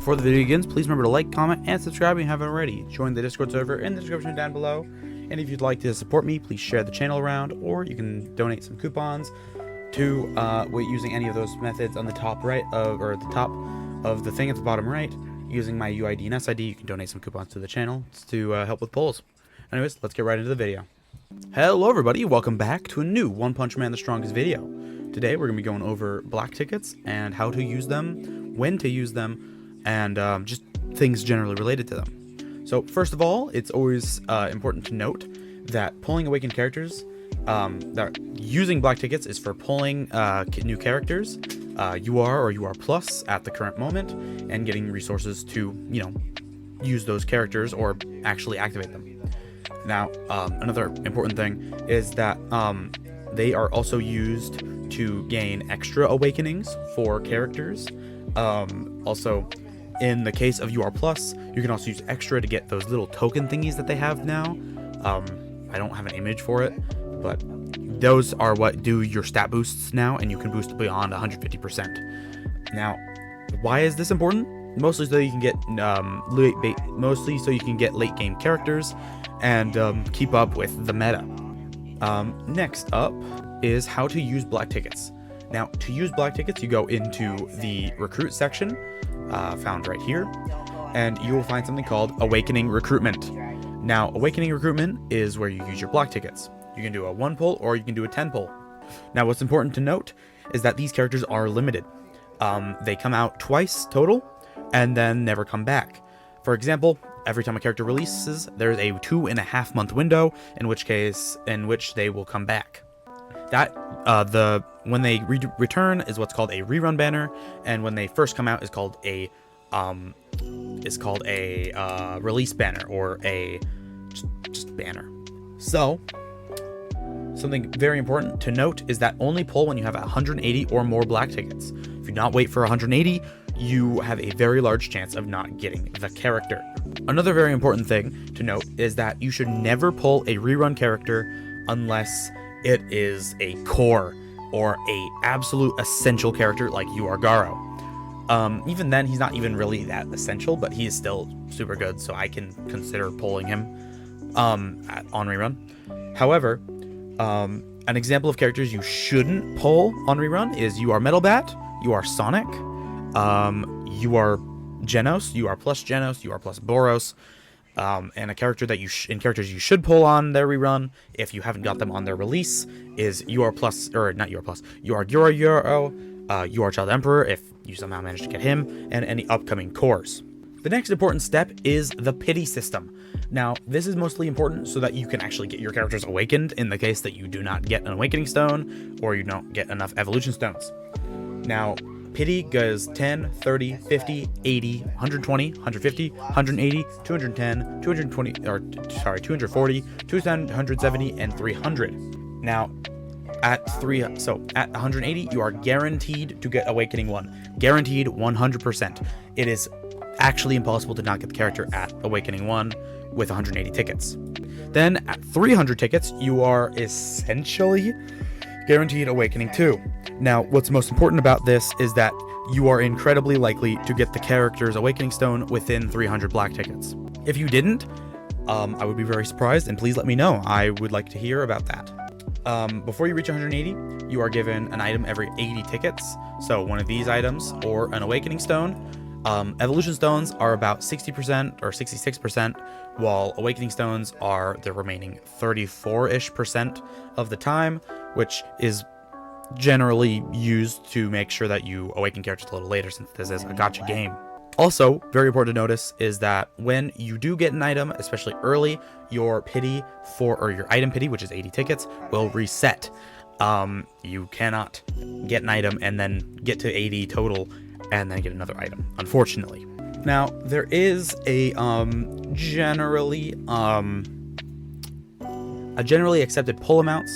Before the video begins, please remember to like, comment, and subscribe if you haven't already. Join the Discord server in the description down below. And if you'd like to support me, please share the channel around, or you can donate some coupons to using any of those methods on the top right of, or at the top of the thing at the bottom right. Using my UID and SID, you can donate some coupons to the channel to help with polls. Anyways, let's get right into the video. Hello everybody, welcome back to a new One Punch Man the Strongest video. Today we're going to be going over black tickets and how to use them, when to use them, and just things generally related to them. So first of all, it's always important to note that pulling awakened characters, that using black tickets is for pulling new characters, UR or UR plus at the current moment, and getting resources to, use those characters or actually activate them. Now, another important thing is that they are also used to gain extra awakenings for characters. Also, in the case of UR plus, you can also use extra to get those little token thingies that they have now. I don't have an image for it, but those are what do your stat boosts now, and you can boost beyond 150%. Now, why is this important? Mostly so you can get late game characters and keep up with the meta. Next up is how to use black tickets. Now, to use black tickets, you go into the recruit section, found right here, and you will find something called Awakening Recruitment. Now, Awakening Recruitment is where you use your black tickets. You can do a 1 pull or you can do a 10 pull. Now, what's important to note is that these characters are limited. They come out twice total and then never come back. For example, every time a character releases, there's a 2.5 month window in which they will come back. That when they return is what's called a rerun banner, and when they first come out is called a release banner, or a just banner. So something very important to note is that only pull when you have 180 or more black tickets. If you not wait for 180, you have a very large chance of not getting the character. Another very important thing to note is that you should never pull a rerun character unless it is a core or a absolute essential character like UR Garo. Even then, he's not even really that essential, but he is still super good, so I can consider pulling him on rerun. However, an example of characters you shouldn't pull on rerun is UR Metal Bat, UR Sonic, UR Genos, UR plus Genos, UR plus Boros, and a character that characters you should pull on their rerun if you haven't got them on their release is UR plus, or not UR plus, UR Euro, UR Child Emperor if you somehow manage to get him, and any upcoming cores. The next important step is the pity system. Now, this is mostly important so that you can actually get your characters awakened in the case that you do not get an awakening stone or you don't get enough evolution stones. Now, pity goes 10, 30, 50, 80, 120, 150, 180, 210, 240, 270, and 300. Now, at 180, you are guaranteed to get Awakening 1. Guaranteed 100%. It is actually impossible to not get the character at Awakening 1 with 180 tickets. Then at 300 tickets, you are essentially guaranteed Awakening 2. Now, what's most important about this is that you are incredibly likely to get the character's Awakening Stone within 300 black tickets. If you didn't, I would be very surprised, and please let me know. I would like to hear about that. Before you reach 180, you are given an item every 80 tickets. So one of these items or an Awakening Stone. Evolution Stones are about 60% or 66%, while Awakening Stones are the remaining 34-ish% of the time, which is generally used to make sure that you awaken characters a little later, since this is a gacha game. Also, very important to notice is that when you do get an item, especially early, your pity or your item pity, which is 80 tickets, will reset. You cannot get an item and then get to 80 total and then get another item, unfortunately. Now, there is a generally accepted pull amounts.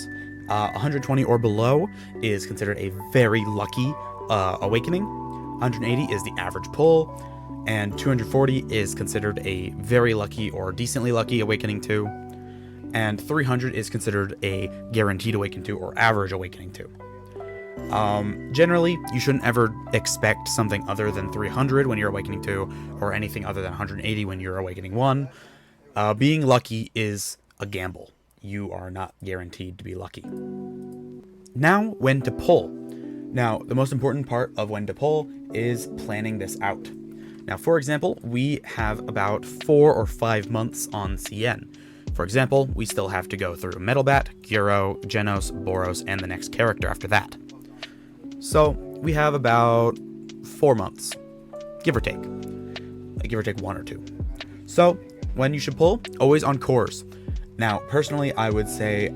120 or below is considered a very lucky awakening. 180 is the average pull, and 240 is considered a very lucky or decently lucky awakening 2, and 300 is considered a guaranteed awakening 2 or average awakening 2. Generally, you shouldn't ever expect something other than 300 when you're Awakening 2, or anything other than 180 when you're Awakening 1. Being lucky is a gamble. You are not guaranteed to be lucky. Now, when to pull. Now, the most important part of when to pull is planning this out. Now, for example, we have about 4 or 5 months on CN. For example, we still have to go through Metalbat, Gyro, Genos, Boros, and the next character after that. So, we have about 4 months, give or take 1 or 2. So, when you should pull, always on cores. Now, personally, I would say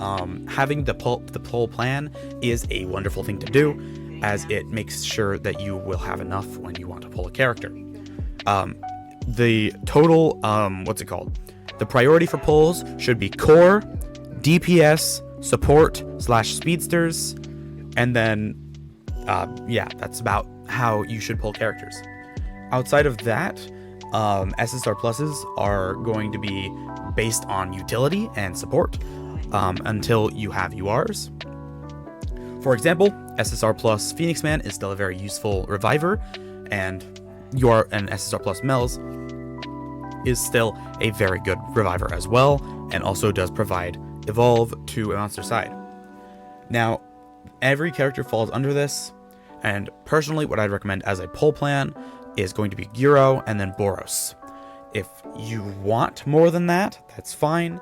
having the pull plan is a wonderful thing to do, as it makes sure that you will have enough when you want to pull a character. The total, the priority for pulls should be core, DPS, support / speedsters, and then, that's about how you should pull characters. Outside of that, SSR pluses are going to be based on utility and support until you have URs. For example, SSR plus Phoenix Man is still a very useful reviver, and SSR plus Mel's is still a very good reviver as well, and also does provide evolve to a monster side. Now, every character falls under this, and personally what I'd recommend as a pull plan is going to be Gyro and then Boros. If you want more than that, that's fine.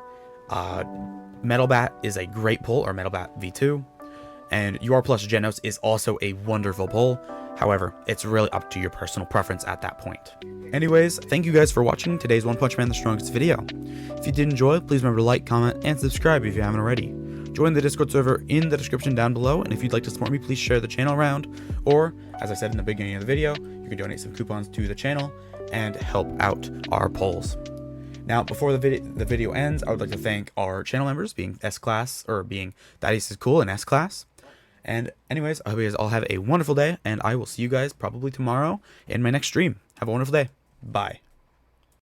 Metalbat is a great pull, or Metalbat V2, and UR plus Genos is also a wonderful pull. However, it's really up to your personal preference at that point. Anyways, thank you guys for watching today's One Punch Man the Strongest video. If you did enjoy, please remember to like, comment, and subscribe if you haven't already. Join the Discord server in the description down below, and if you'd like to support me, please share the channel around, or, as I said in the beginning of the video, you can donate some coupons to the channel and help out our polls. Now, before the video ends, I would like to thank our channel members, being S-Class, or being Thaddeus is Cool and S-Class. And anyways, I hope you guys all have a wonderful day, and I will see you guys probably tomorrow in my next stream. Have a wonderful day. Bye.